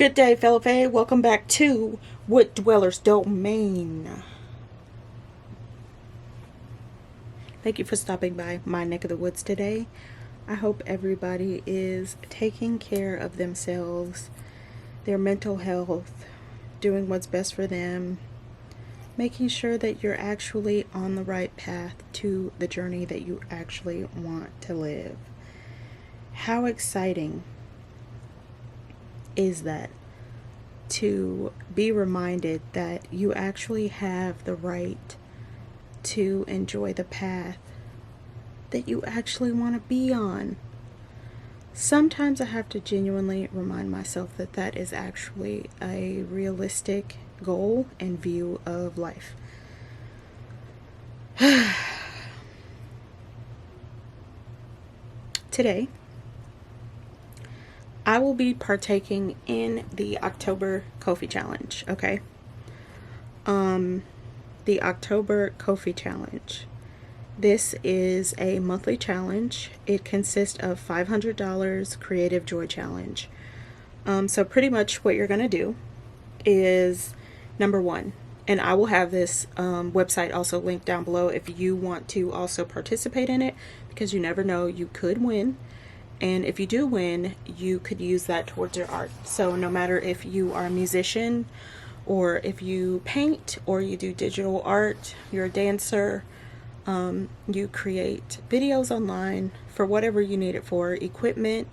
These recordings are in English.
Good day, fellow fae. Welcome back to Wood Dwellers Domain. Thank you for stopping by my neck of the woods today. I hope everybody is taking care of themselves, their mental health, doing what's best for them, making sure that you're actually on the right path to the journey that you actually want to live. How exciting is that, to be reminded that you actually have the right to enjoy the path that you actually want to be on. Sometimes I have to genuinely remind myself that that is actually a realistic goal and view of life. Today, I will be partaking in the October KoFi challenge, okay? The October KoFi challenge. This is a monthly challenge. It consists of $500 Creative Joy Challenge. So pretty much what you're going to do is, number one, and I will have this website also linked down below if you want to also participate in it, because you never know, you could win. And if you do win, you could use that towards your art. So no matter if you are a musician, or if you paint, or you do digital art, you're a dancer, you create videos online for whatever you need it for, equipment,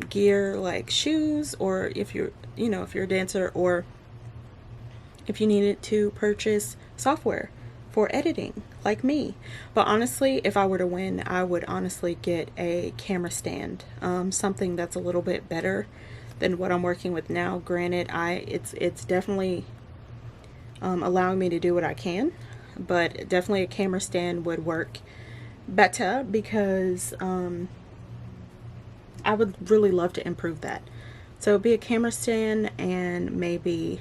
gear like shoes, or if you're a dancer, or if you needed to purchase software for editing, like me. But honestly, if I were to win, I would honestly get a camera stand, something that's a little bit better than what I'm working with now. Granted, it's definitely allowing me to do what I can, but definitely a camera stand would work better, because I would really love to improve that. So it'd be a camera stand, and maybe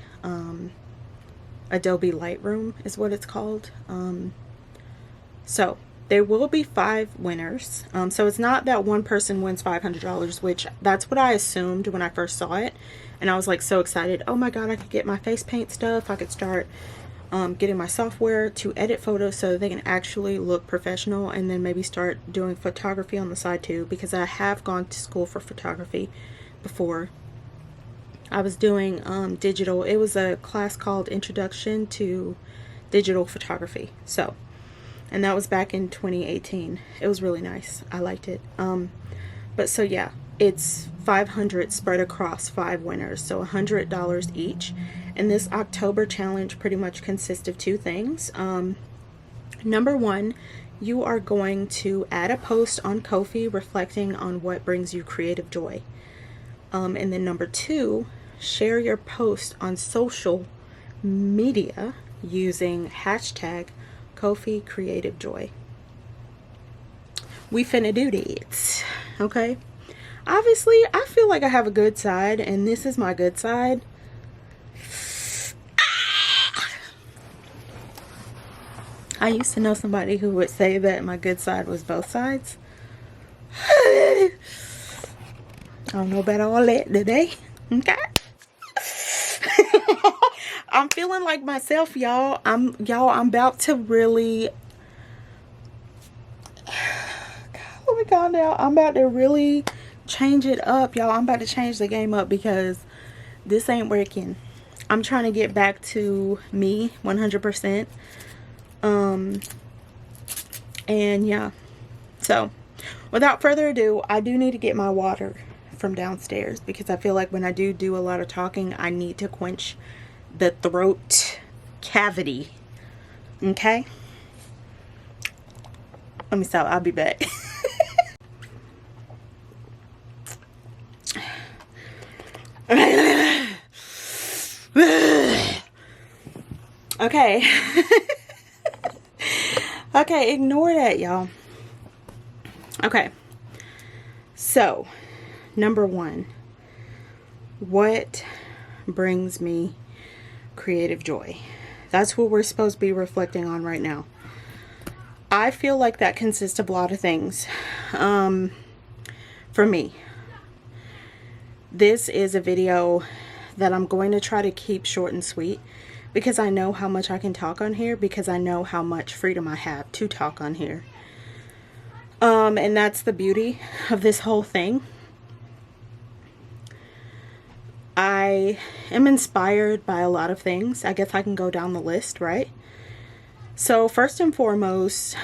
Adobe Lightroom is what it's called. So there will be 5 winners. So it's not that one person wins $500, which that's what I assumed when I first saw it. And I was like so excited. Oh my God, I could get my face paint stuff. I could start getting my software to edit photos so they can actually look professional, and then maybe start doing photography on the side too, because I have gone to school for photography before. I was doing digital. It was a class called Introduction to Digital Photography. So, and that was back in 2018. It was really nice. I liked it. But so yeah, it's 500 spread across 5 winners, so $100 each. And this October challenge pretty much consists of 2 things. Number one, you are going to add a post on KoFi reflecting on what brings you creative joy. And then number 2, share your post on social media using hashtag KoFi Creative Joy. We finna do that, okay? Obviously, I feel like I have a good side, and this is my good side. I used to know somebody who would say that my good side was both sides. I don't know about all that today, okay? I'm feeling like myself, y'all. I'm about to really, let me calm down. I'm about to really change it up, y'all. I'm about to change the game up, because this ain't working. I'm trying to get back to me 100%. And yeah, so without further ado, I do need to get my water from downstairs, because I feel like when I do a lot of talking, I need to quench the throat cavity. Okay, let me stop. I'll be back. Okay. Okay, ignore that, y'all. Okay, so number one, what brings me creative joy? That's what we're supposed to be reflecting on right now. I feel like that consists of a lot of things. For me, This is a video that I'm going to try to keep short and sweet because I know how much I can talk on here, because I know how much freedom I have to talk on here. And that's the beauty of this whole thing. I am inspired by a lot of things. I guess I can go down the list, right? So first and foremost,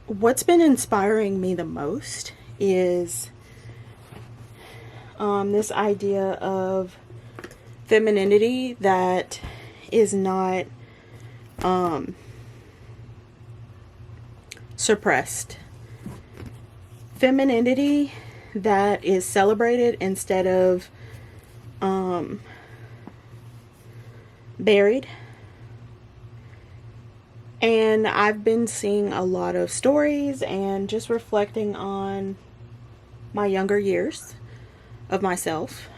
what's been inspiring me the most is this idea of femininity that is not suppressed. Femininity that is celebrated instead of buried. And I've been seeing a lot of stories and just reflecting on my younger years of myself.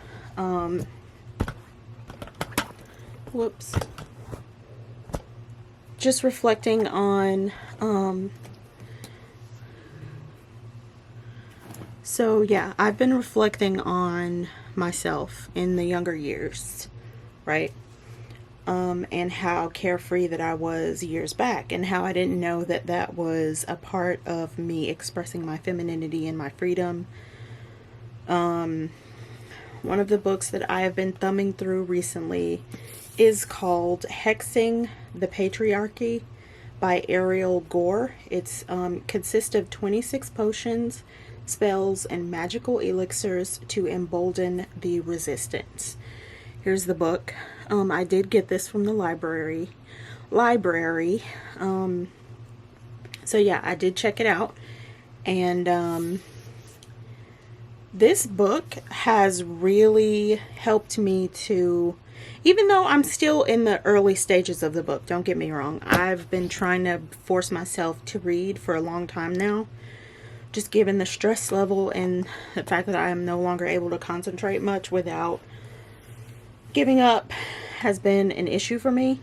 Just reflecting on so yeah, I've been reflecting on myself in the younger years, right? And how carefree that I was years back, and how I didn't know that that was a part of me expressing my femininity and my freedom. One of the books that I have been thumbing through recently is called Hexing the Patriarchy by Ariel Gore. It's consists of 26 potions, spells, and magical elixirs to embolden the resistance. Here's the book. I did get this from the library. So yeah, I did check it out. And this book has really helped me to, even though I'm still in the early stages of the book, don't get me wrong, I've been trying to force myself to read for a long time now. Just given the stress level and the fact that I am no longer able to concentrate much without giving up has been an issue for me.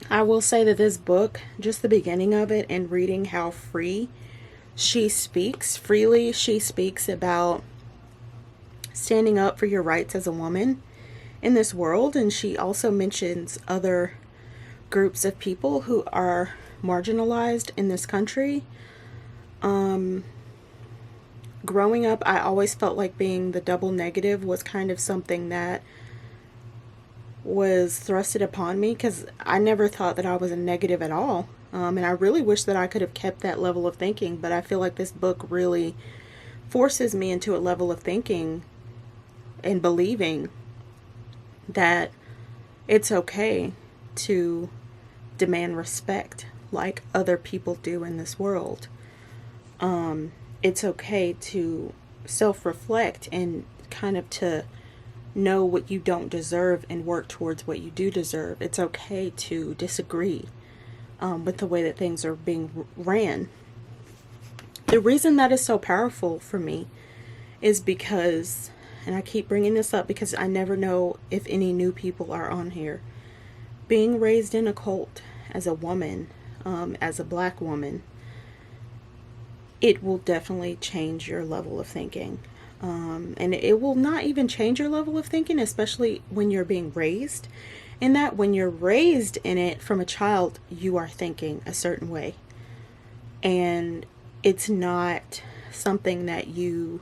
I will say that this book, just the beginning of it and reading how freely she speaks about standing up for your rights as a woman in this world. And she also mentions other groups of people who are marginalized in this country. Growing up, I always felt like being the double negative was kind of something that was thrusted upon me, because I never thought that I was a negative at all. And I really wish that I could have kept that level of thinking, but I feel like this book really forces me into a level of thinking and believing that it's okay to demand respect like other people do in this world. It's okay to self-reflect and kind of to know what you don't deserve and work towards what you do deserve. It's okay to disagree with the way that things are being ran. The reason that is so powerful for me is because, and I keep bringing this up because I never know if any new people are on here, being raised in a cult as a woman, as a black woman, it will definitely change your level of thinking. And it will not even change your level of thinking, especially when you're being raised in that. When you're raised in it from a child, you are thinking a certain way. And it's not something that you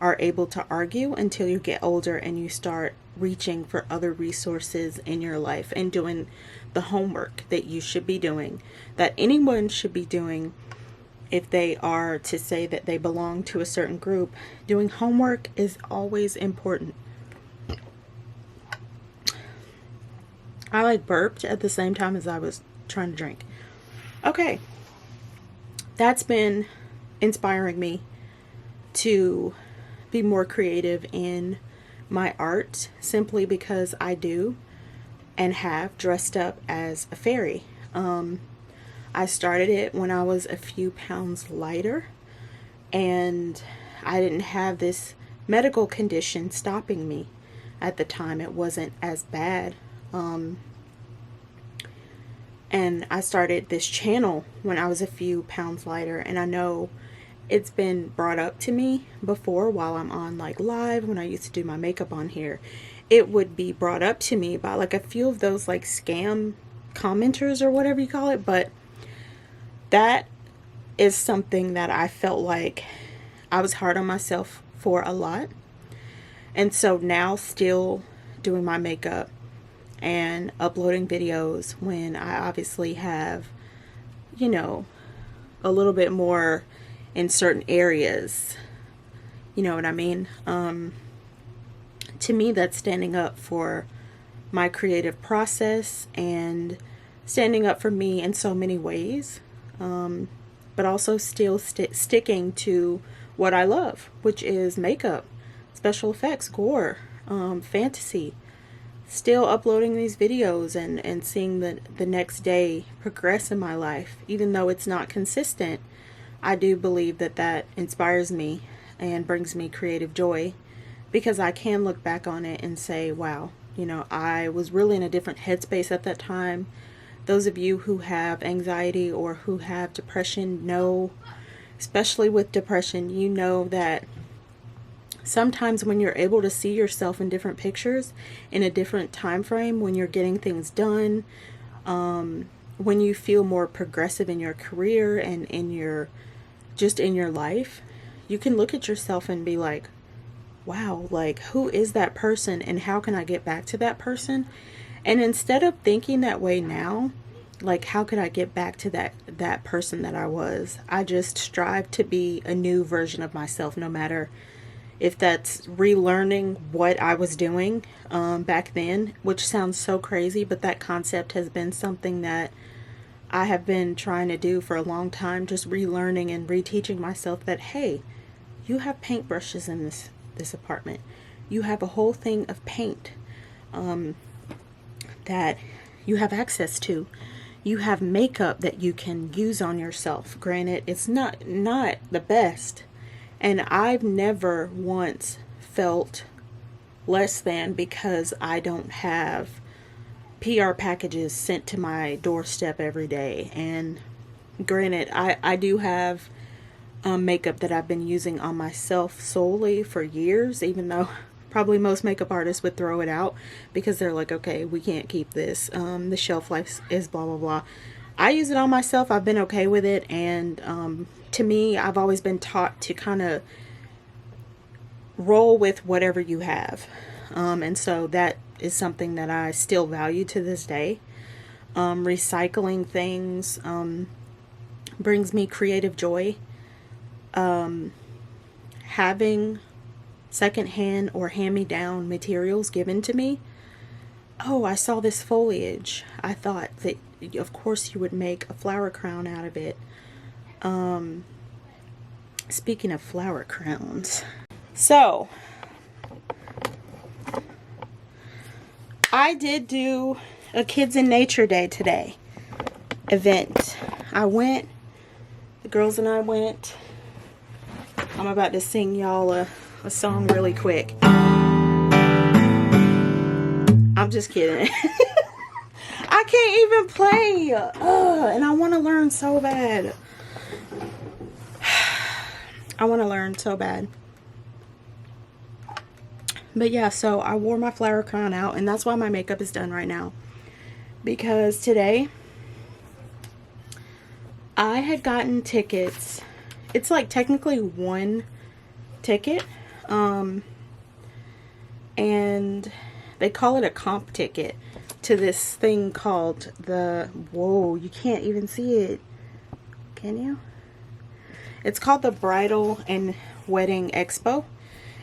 are able to argue until you get older and you start reaching for other resources in your life and doing the homework that you should be doing, that anyone should be doing. If they are to say that they belong to a certain group, doing homework is always important. I like burped at the same time as I was trying to drink. Okay. That's been inspiring me to be more creative in my art, simply because I do and have dressed up as a fairy. I started it when I was a few pounds lighter, and I didn't have this medical condition stopping me at the time. It wasn't as bad. And I started this channel when I was a few pounds lighter, and I know it's been brought up to me before while I'm on like live, when I used to do my makeup on here. It would be brought up to me by like a few of those like scam commenters or whatever you call it, but that is something that I felt like I was hard on myself for a lot. And so now, still doing my makeup and uploading videos when I obviously have, you know, a little bit more in certain areas, you know what I mean? To me, that's standing up for my creative process and standing up for me in so many ways, but also still sticking to what I love, which is makeup, special effects, gore, fantasy. Still uploading these videos and seeing the next day progress in my life, even though it's not consistent. I do believe that that inspires me and brings me creative joy, because I can look back on it and say, wow, you know, I was really in a different headspace at that time. Those of you who have anxiety or who have depression know, especially with depression, you know that sometimes when you're able to see yourself in different pictures, in a different time frame, when you're getting things done, when you feel more progressive in your career and in your life, you can look at yourself and be like, wow, like, who is that person and how can I get back to that person? And instead of thinking that way now, like, how could I get back to that person that I was, I just strive to be a new version of myself, no matter if that's relearning what I was doing back then, which sounds so crazy, but that concept has been something that I have been trying to do for a long time, just relearning and reteaching myself that, hey, you have paintbrushes in this apartment. You have a whole thing of paint that you have access to. You have makeup that you can use on yourself. Granted, it's not the best. And I've never once felt less than because I don't have PR packages sent to my doorstep every day. And granted, I do have makeup that I've been using on myself solely for years, even though probably most makeup artists would throw it out because they're like, okay, we can't keep this. The shelf life is blah, blah, blah. I use it on myself. I've been okay with it. And to me, I've always been taught to kind of roll with whatever you have. And so that is something that I still value to this day. Recycling things brings me creative joy. Having secondhand or hand-me-down materials given to me. Oh, I saw this foliage. I thought that, of course, you would make a flower crown out of it. Speaking of flower crowns, so I did do a Kids in Nature Day today event. I went, the girls and I went. I'm about to sing y'all a song really quick. I'm just kidding. I can't even play. And I want to learn so bad. I want to learn so bad. But yeah, so I wore my flower crown out, and that's why my makeup is done right now. Because today, I had gotten tickets. It's like technically one ticket. And they call it a comp ticket to this thing called whoa, you can't even see it. Can you? It's called the Bridal and Wedding Expo,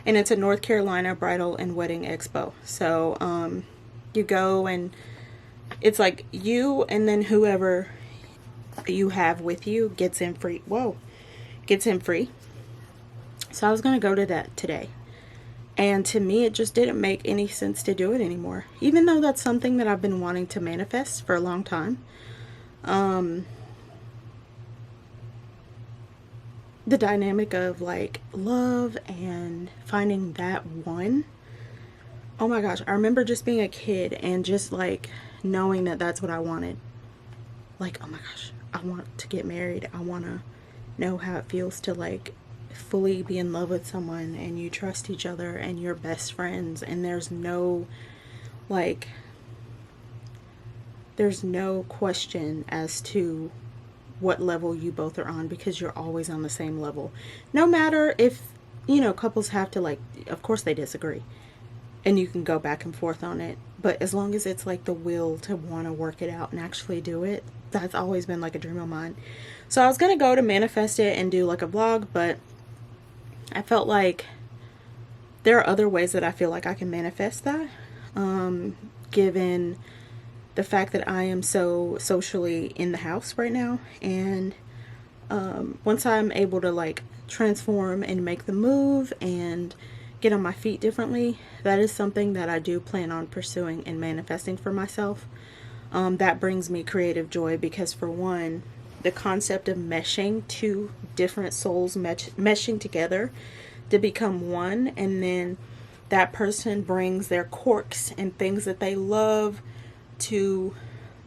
and it's a North Carolina Bridal and Wedding Expo. So you go, and it's like you and then whoever you have with you gets in free. Whoa, gets in free. So I was gonna go to that today, and to me it just didn't make any sense to do it anymore, even though that's something that I've been wanting to manifest for a long time. The dynamic of like love and finding that one. Oh my gosh, I remember just being a kid and just like knowing that that's what I wanted. Like, oh my gosh, I want to get married. I want to know how it feels to like fully be in love with someone and you trust each other and you're best friends, and there's no like there's no question as to what level you both are on, because you're always on the same level. No matter if, you know, couples have to like, of course they disagree and you can go back and forth on it, but as long as it's like the will to want to work it out and actually do it, that's always been like a dream of mine. So I was going to go to manifest it and do like a vlog, but I felt like there are other ways that I feel like I can manifest that, given the fact that I am so socially in the house right now. And once I'm able to like transform and make the move and get on my feet differently, that is something that I do plan on pursuing and manifesting for myself. That brings me creative joy because, for one, the concept of meshing two different souls, meshing together to become one, and then that person brings their quirks and things that they love to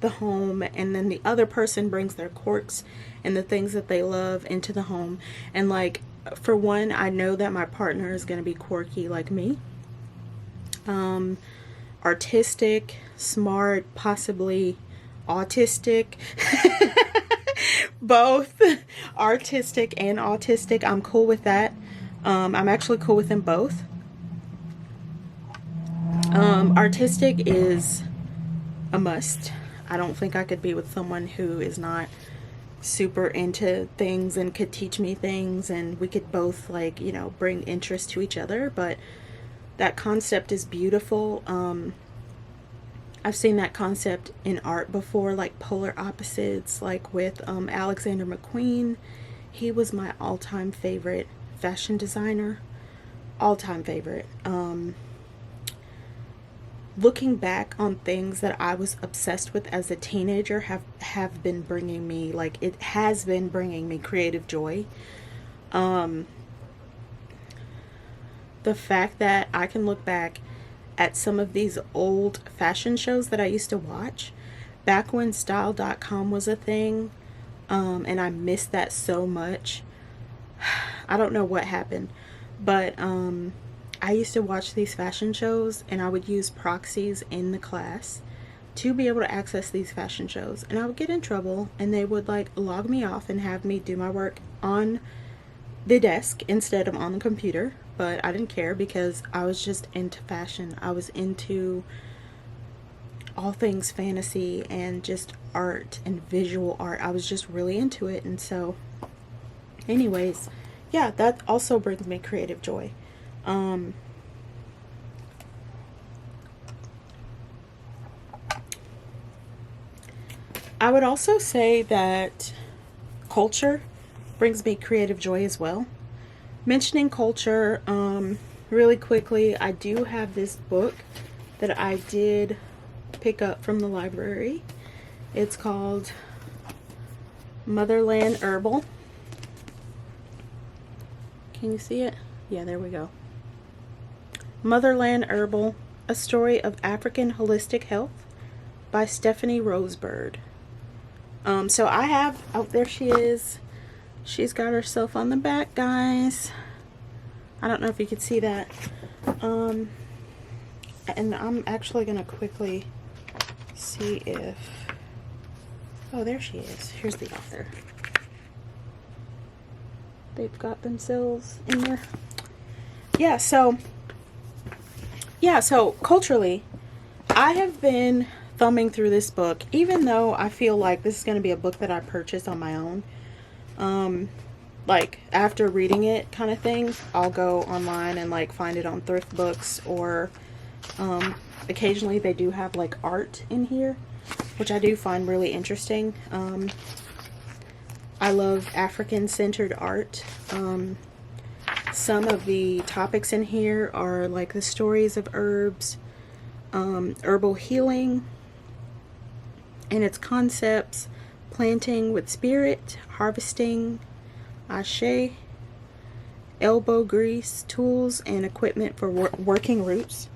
the home, and then the other person brings their quirks and the things that they love into the home. And like, for one, I know that my partner is going to be quirky like me, artistic, smart, possibly autistic. Both artistic and autistic. I'm cool with that. I'm actually cool with them both. Artistic is a must. I don't think I could be with someone who is not super into things and could teach me things, and we could both, like, you know, bring interest to each other. But that concept is beautiful. I've seen that concept in art before, like polar opposites, like with Alexander McQueen. He was my all-time favorite fashion designer. All-time favorite. Looking back on things that I was obsessed with as a teenager have been bringing me, like, it has been bringing me creative joy. The fact that I can look back at some of these old fashion shows that I used to watch back when style.com was a thing, and I missed that so much. I don't know what happened, but I used to watch these fashion shows, and I would use proxies in the class to be able to access these fashion shows, and I would get in trouble, and they would like log me off and have me do my work on the desk instead of on the computer. But I didn't care because I was just into fashion. I was into all things fantasy and just art and visual art. I was just really into it. And so anyways, yeah, that also brings me creative joy. I would also say that culture brings me creative joy as well. Mentioning culture, really quickly, I do have this book that I did pick up from the library. It's called Motherland Herbal. Can you see it? Yeah, there we go. Motherland Herbal, A Story of African Holistic Health by Stephanie Rosebird. So I have, oh, there she is. She's got herself on the back, guys. I don't know if you could see that. And I'm actually going to quickly see if... Oh, there she is. Here's the author. They've got themselves in there. Yeah, so culturally, I have been thumbing through this book, even though I feel like this is going to be a book that I purchased on my own. Like after reading it kind of thing, I'll go online and like find it on thrift books, or occasionally they do have like art in here, which I do find really interesting. I love African centered art. Some of the topics in here are like the stories of herbs, herbal healing and its concepts, planting with spirit, harvesting, ashe, elbow grease, tools and equipment for working roots.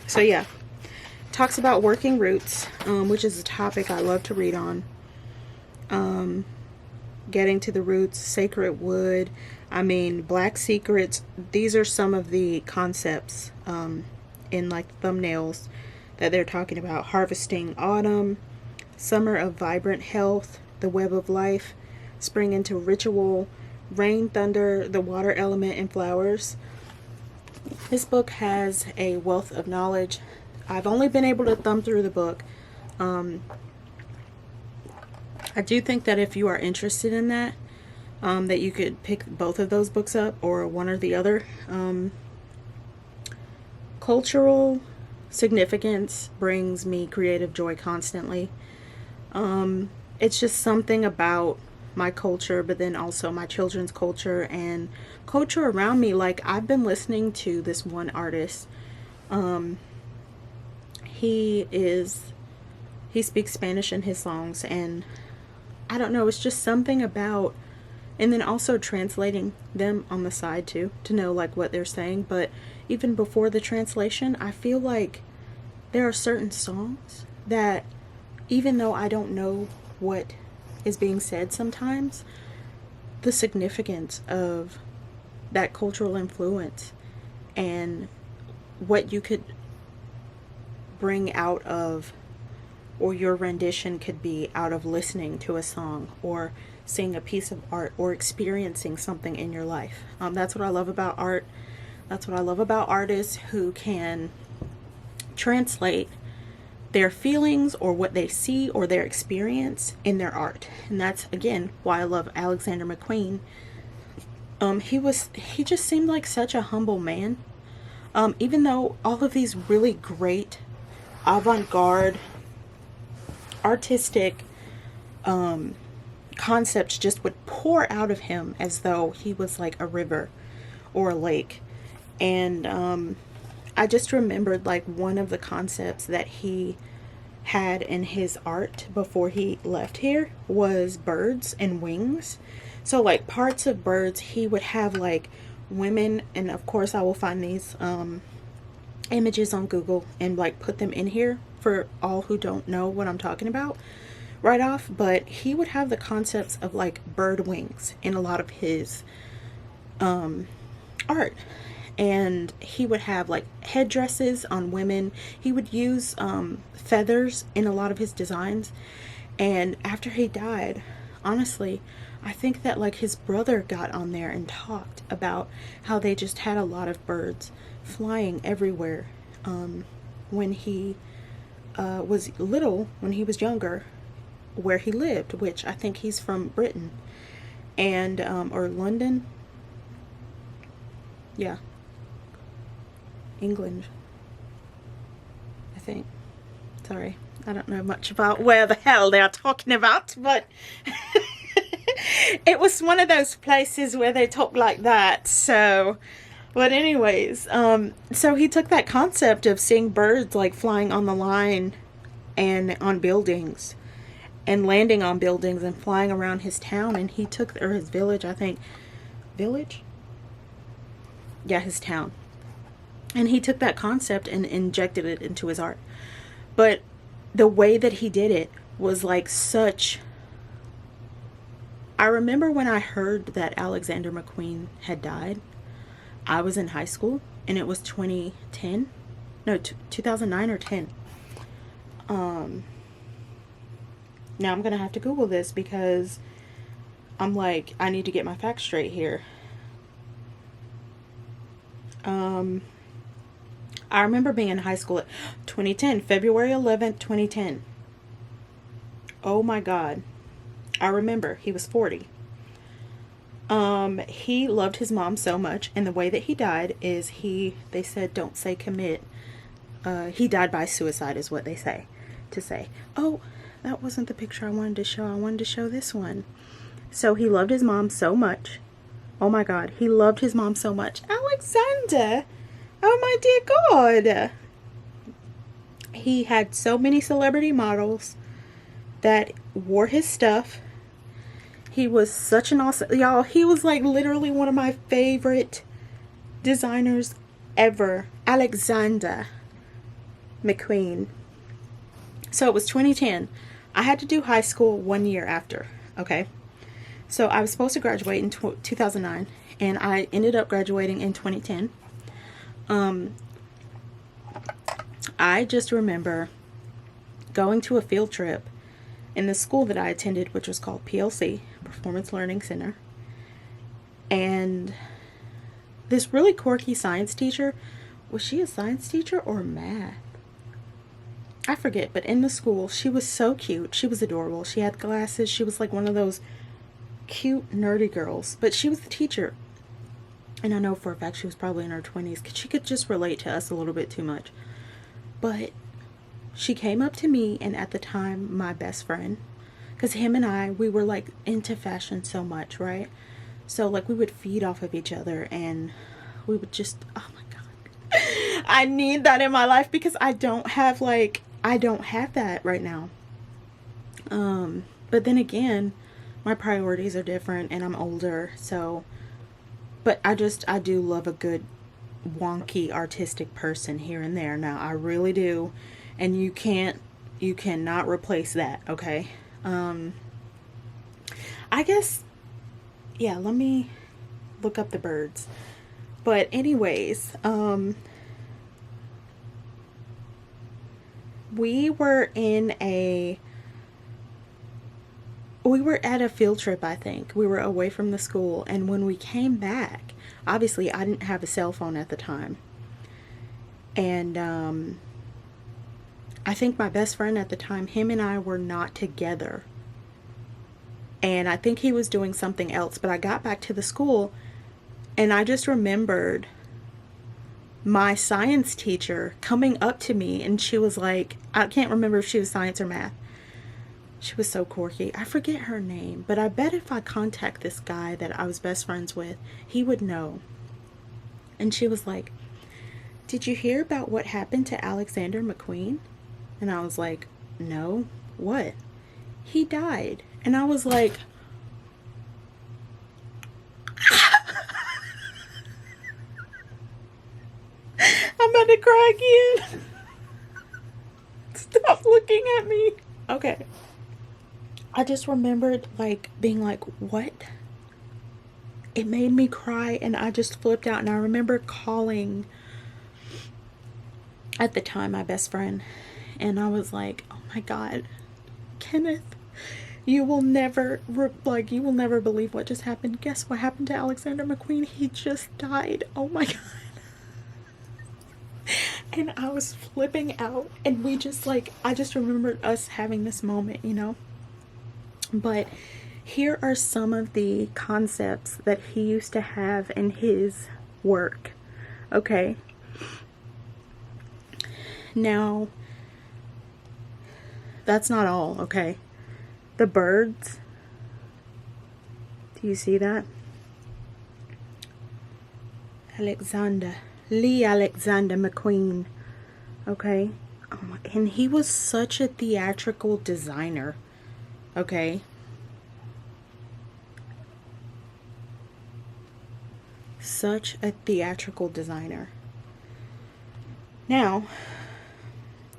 So yeah, talks about working roots, which is a topic I love to read on. Getting to the Roots, Sacred Wood, I mean, Black Secrets. These are some of the concepts in like thumbnails that they're talking about. Harvesting Autumn, Summer of Vibrant Health, The Web of Life, Spring into Ritual, Rain, Thunder, the Water Element, and Flowers. This book has a wealth of knowledge. I've only been able to thumb through the book. I do think that if you are interested in that, that you could pick both of those books up, or one or the other. Cultural significance brings me creative joy constantly. It's just something about my culture, but then also my children's culture and culture around me. Like, I've been listening to this one artist. He speaks Spanish in his songs, and I don't know, it's just something about, and then also translating them on the side too, to know like what they're saying. But even before the translation, I feel like there are certain songs that, even though I don't know what is being said sometimes, the significance of that cultural influence and what you could bring out of, or your rendition could be out of listening to a song or seeing a piece of art or experiencing something in your life. That's what I love about art. That's what I love about artists who can translate their feelings or what they see or their experience in their art. And that's, again, why I love Alexander McQueen. He just seemed like such a humble man. Even though all of these really great avant-garde artistic concepts just would pour out of him as though he was like a river or a lake. And I just remembered like one of the concepts that he had in his art before he left here was birds and wings. So like parts of birds, he would have like women, and of course I will find these images on Google and like put them in here for all who don't know what I'm talking about right off. But he would have the concepts of like bird wings in a lot of his art, and he would have like headdresses on women. He would use feathers in a lot of his designs. And after he died, honestly, I think that like his brother got on there and talked about how they just had a lot of birds flying everywhere when he was little, when he was younger, where he lived, which I think he's from Britain and or London. Yeah, England, I think. Sorry, I don't know much about where the hell they're talking about, but it was one of those places where they talk like that. So, but anyways, so he took that concept of seeing birds like flying on the line and on buildings and landing on buildings and flying around his town, and he took, or his village, I think, village? Yeah, his town. And he took that concept and injected it into his art. But the way that he did it was like such... I remember when I heard that Alexander McQueen had died, I was in high school, and it was 2010. No, 2009 or 10. Now I'm going to have to Google this because I'm like, I need to get my facts straight here. I remember being in high school at 2010, February 11th, 2010. Oh my God. I remember he was 40. He loved his mom so much, and the way that he died is they said, don't say commit. He died by suicide is what they say to say. Oh, that wasn't the picture I wanted to show. I wanted to show this one. So he loved his mom so much. Oh my God, he loved his mom so much. Alexander! Oh my dear God! He had so many celebrity models that wore his stuff. He was such an awesome... Y'all, he was like literally one of my favorite designers ever. Alexander McQueen. So it was 2010. I had to do high school 1 year after. okay? So I was supposed to graduate in 2009, and I ended up graduating in 2010. I just remember going to a field trip in the school that I attended, which was called PLC, Performance Learning Center. And this really quirky science teacher, was she a science teacher or math? I forget, but in the school, she was so cute. She was adorable. She had glasses. She was like one of those cute, nerdy girls. But she was the teacher. And I know for a fact she was probably in her 20s, because she could just relate to us a little bit too much. But she came up to me, and at the time, my best friend, because him and I, we were like into fashion so much, right? So like we would feed off of each other, and we would just, oh my God. I need that in my life, because I don't have that right now. But then again, my priorities are different, and I'm older, so, but I do love a good wonky artistic person here and there. Now I really do, and you cannot replace that, okay? I guess, yeah, let me look up the birds. But anyways, we were at a field trip, I think. We were away from the school, and when we came back, obviously I didn't have a cell phone at the time. And I think my best friend at the time, him and I were not together. And I think he was doing something else, but I got back to the school, and I just remembered my science teacher coming up to me, and she was like, I can't remember if she was science or math. She was so quirky. I forget her name, but I bet if I contact this guy that I was best friends with, he would know. And she was like, did you hear about what happened to Alexander McQueen? And I was like, no, what? He died. And I was like, I'm about to cry again. Stop looking at me. Okay. I just remembered like being like, what? It made me cry, and I just flipped out. And I remember calling at the time my best friend, and I was like, oh my God, Kenneth, you will never believe what just happened. Guess what happened to Alexander McQueen? He just died. Oh my God. And I was flipping out, and we just like, I just remembered us having this moment, you know. But here are some of the concepts that he used to have in his work. Okay. Now, that's not all, okay? The birds. Do you see that? Lee Alexander McQueen. Okay? Oh my, and he was such a theatrical designer. Okay? Such a theatrical designer. Now,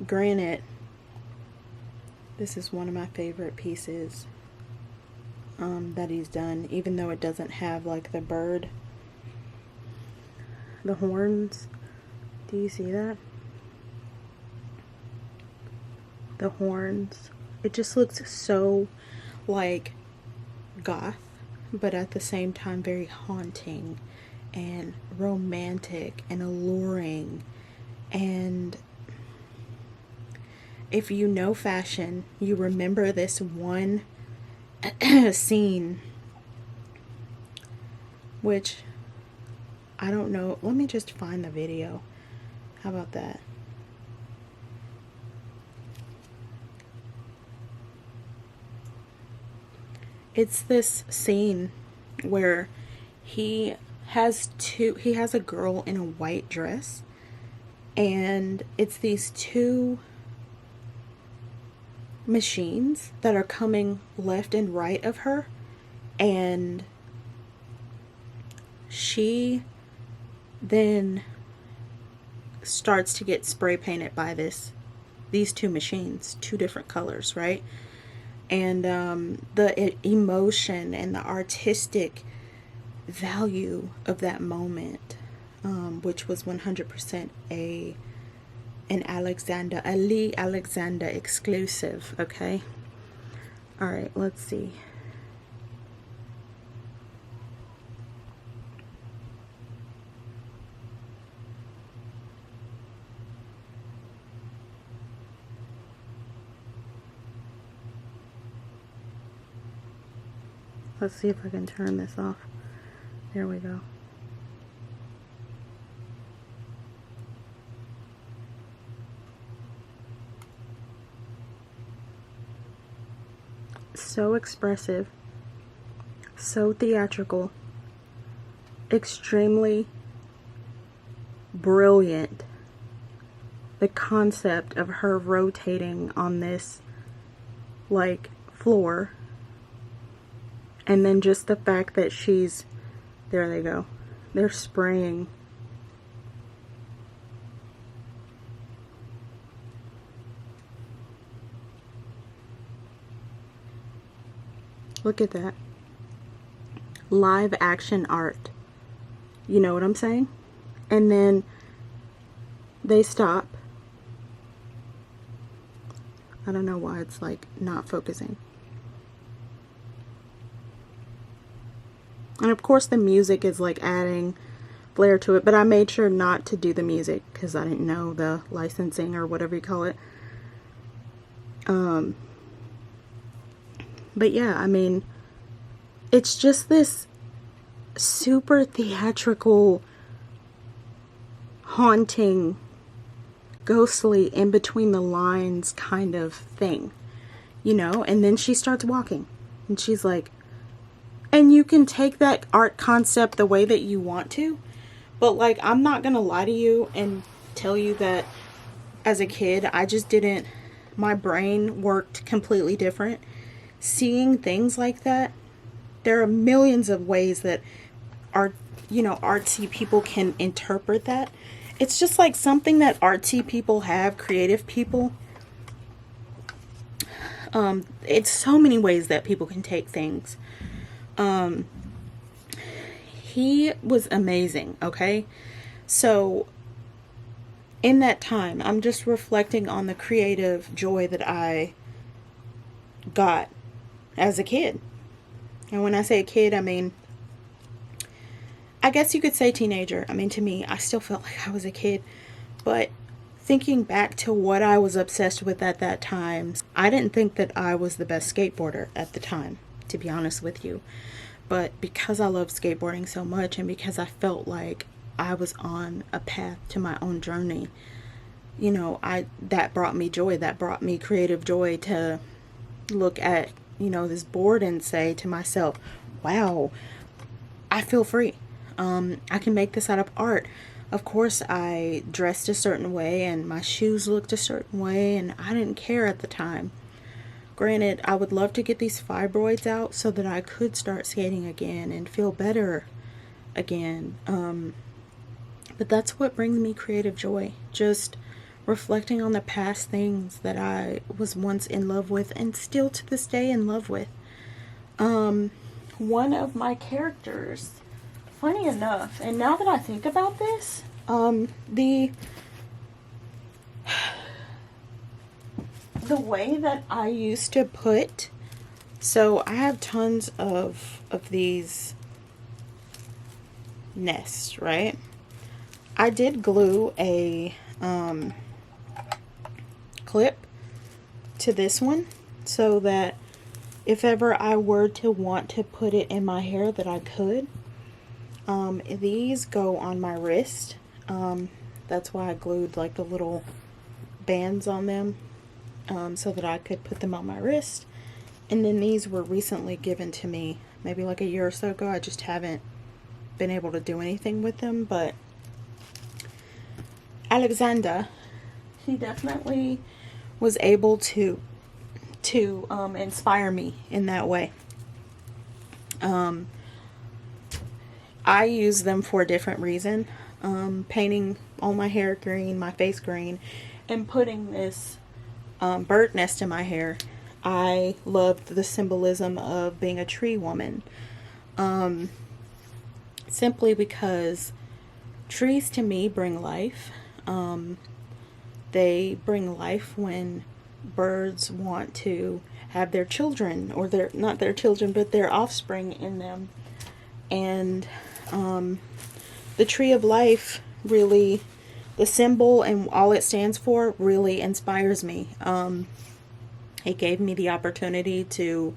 granted, this is one of my favorite pieces that he's done, even though it doesn't have like the bird, the horns. Do you see that? The horns. It just looks so like goth, but at the same time very haunting and romantic and alluring. And if you know fashion, you remember this one scene, which I don't know. Let me just find the video. How about that? It's this scene where he has a girl in a white dress, and it's these two machines that are coming left and right of her, and she then starts to get spray painted by these two machines, two different colors, right? and the emotion and the artistic value of that moment, which was 100% an a Lee Alexander exclusive. Okay, all right, let's see. Let's see if I can turn this off. There we go. So expressive, so theatrical, extremely brilliant. The concept of her rotating on this like floor, and then just the fact that she's, there they go, they're spraying. Look at that. Live action art. You know what I'm saying? And then they stop. I don't know why it's like not focusing. And of course the music is like adding flair to it, but I made sure not to do the music because I didn't know the licensing or whatever you call it. But yeah, I mean, it's just this super theatrical, haunting, ghostly, in between the lines kind of thing, you know? And then she starts walking and she's like, and you can take that art concept the way that you want to, but like, I'm not gonna lie to you and tell you that as a kid, I just didn't, my brain worked completely different. Seeing things like that, there are millions of ways that art, you know, artsy people can interpret that. It's just like something that artsy people have, creative people. It's so many ways that people can take things. He was amazing, okay? So in that time, I'm just reflecting on the creative joy that I got as a kid. And when I say a kid, I mean, I guess you could say teenager. I mean, to me, I still felt like I was a kid. But thinking back to what I was obsessed with at that time, I didn't think that I was the best skateboarder at the time, to be honest with you. But because I loved skateboarding so much, and because I felt like I was on a path to my own journey, you know, that brought me joy. That brought me creative joy to look at, you know, this board and say to myself, wow, I feel free. I can make this out of art. Of course, I dressed a certain way and my shoes looked a certain way, and I didn't care at the time. Granted, I would love to get these fibroids out so that I could start skating again and feel better again. But that's what brings me creative joy. Just reflecting on the past things that I was once in love with and still to this day in love with. One of my characters, funny enough, and now that I think about this, the way that I used to put, so I have tons of these nests, right? I did glue a clip to this one so that if ever I were to want to put it in my hair, that I could. These go on my wrist. That's why I glued like the little bands on them, so that I could put them on my wrist. And then these were recently given to me, maybe like a year or so ago. I just haven't been able to do anything with them, but Alexander, he definitely was able to inspire me in that way. I use them for a different reason. Painting all my hair green, my face green, and putting this bird nest in my hair. I loved the symbolism of being a tree woman. Simply because trees to me bring life. They bring life when birds want to have their children, or their, not their children, but their offspring in them. And the tree of life really, the symbol and all it stands for really inspires me. It gave me the opportunity to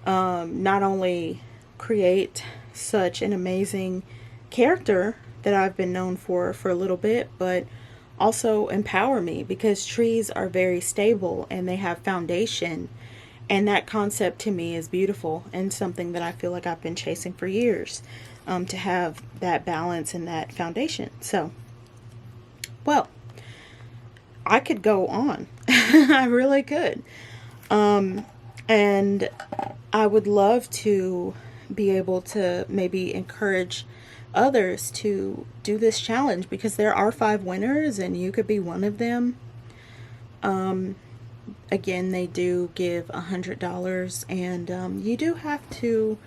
not only create such an amazing character that I've been known for a little bit, but also empower me, because trees are very stable and they have foundation. And that concept to me is beautiful and something that I feel like I've been chasing for years, to have that balance and that foundation. So, well, I could go on. I really could. And I would love to be able to maybe encourage others to do this challenge, because there are 5 winners and you could be one of them. Again, they do give $100, and you do have to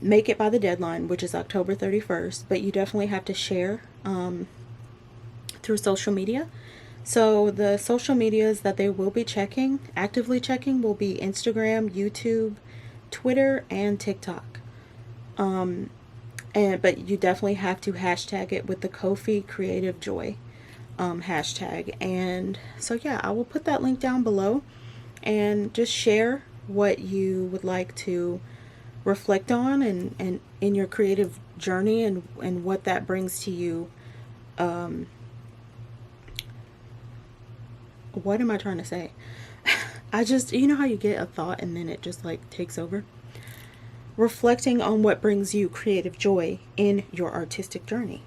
make it by the deadline, which is October 31st, but you definitely have to share through social media. So the social medias that they will be checking, actively checking, will be Instagram, YouTube, Twitter, and TikTok. But you definitely have to hashtag it with the KoFi Creative Joy hashtag. And so yeah, I will put that link down below, and just share what you would like to reflect on, and in your creative journey, and what that brings to you. What am I trying to say? I just, you know how you get a thought and then it just like takes over? Reflecting on what brings you creative joy in your artistic journey.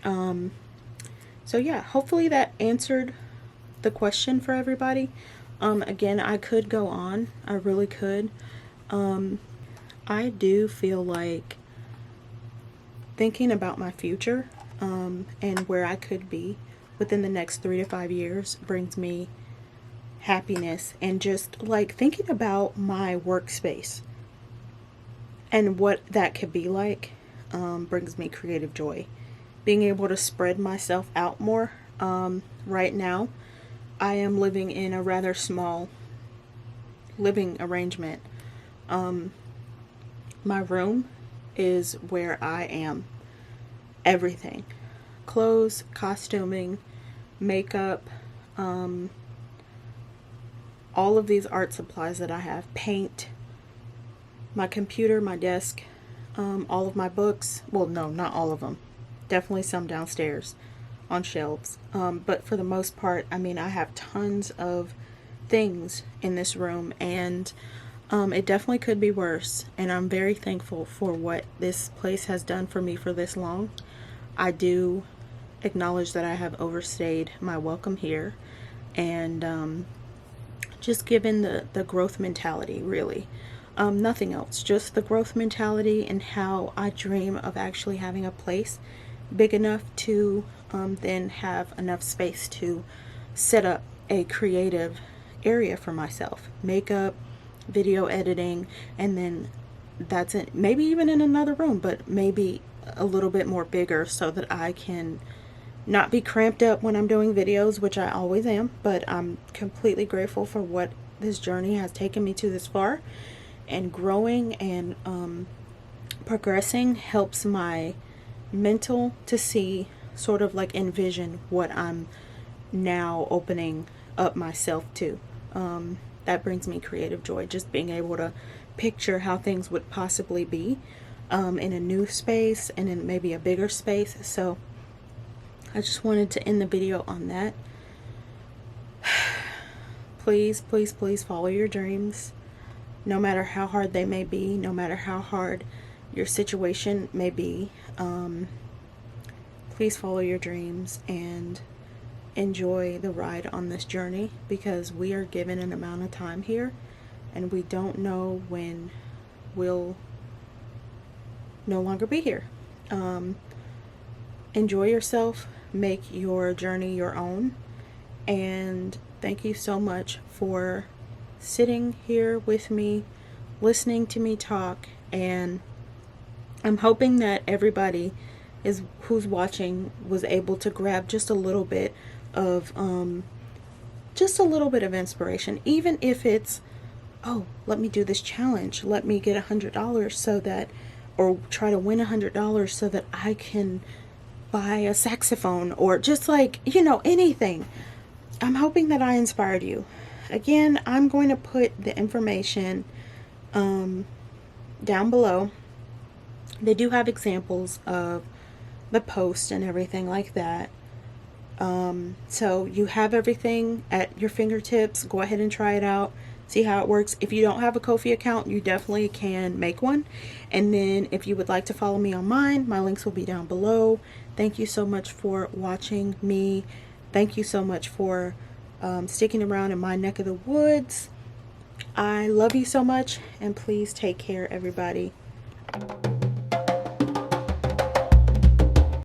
So yeah, hopefully that answered the question for everybody. Again, I could go on. I really could. I do feel like thinking about my future, and where I could be within the next 3 to 5 years brings me happiness. And just like thinking about my workspace and what that could be like brings me creative joy. Being able to spread myself out more. Right now, I am living in a rather small living arrangement. My room is where I am everything. Clothes, costuming, makeup, all of these art supplies that I have, paint, my computer, my desk, all of my books. Well, no, not all of them. Definitely some downstairs on shelves. But for the most part, I mean, I have tons of things in this room, and it definitely could be worse. And I'm very thankful for what this place has done for me for this long. I do acknowledge that I have overstayed my welcome here, and just given the growth mentality, really. Nothing else, just the growth mentality, and how I dream of actually having a place big enough to then have enough space to set up a creative area for myself. Makeup, video editing, and then that's it. Maybe even in another room, but maybe a little bit more bigger, so that I can not be cramped up when I'm doing videos, which I always am. But I'm completely grateful for what this journey has taken me to this far, and growing and progressing helps my mental to see, sort of like envision what I'm now opening up myself to. That brings me creative joy, just being able to picture how things would possibly be in a new space and in maybe a bigger space. So I just wanted to end the video on that. Please, please, please follow your dreams, no matter how hard they may be, no matter how hard your situation may be. Please follow your dreams and enjoy the ride on this journey, because we are given an amount of time here, and we don't know when we'll no longer be here. Enjoy yourself, make your journey your own, and thank you so much for sitting here with me, listening to me talk, and I'm hoping that everybody is who's watching was able to grab of just a little bit of inspiration, even if it's, oh, let me do this challenge, let me get $100 so that, or try to win $100 so that I can buy a saxophone, or just like, anything. I'm hoping that I inspired you. Again, I'm going to put the information down below. They do have examples of the post and everything like that. So you have everything at your fingertips. Go ahead and try it out. See how it works. If you don't have a KoFi account, you definitely can make one. And then if you would like to follow me on mine, my links will be down below. Thank you so much for watching me. Thank you so much for sticking around in my neck of the woods. I love you so much, and please take care, everybody.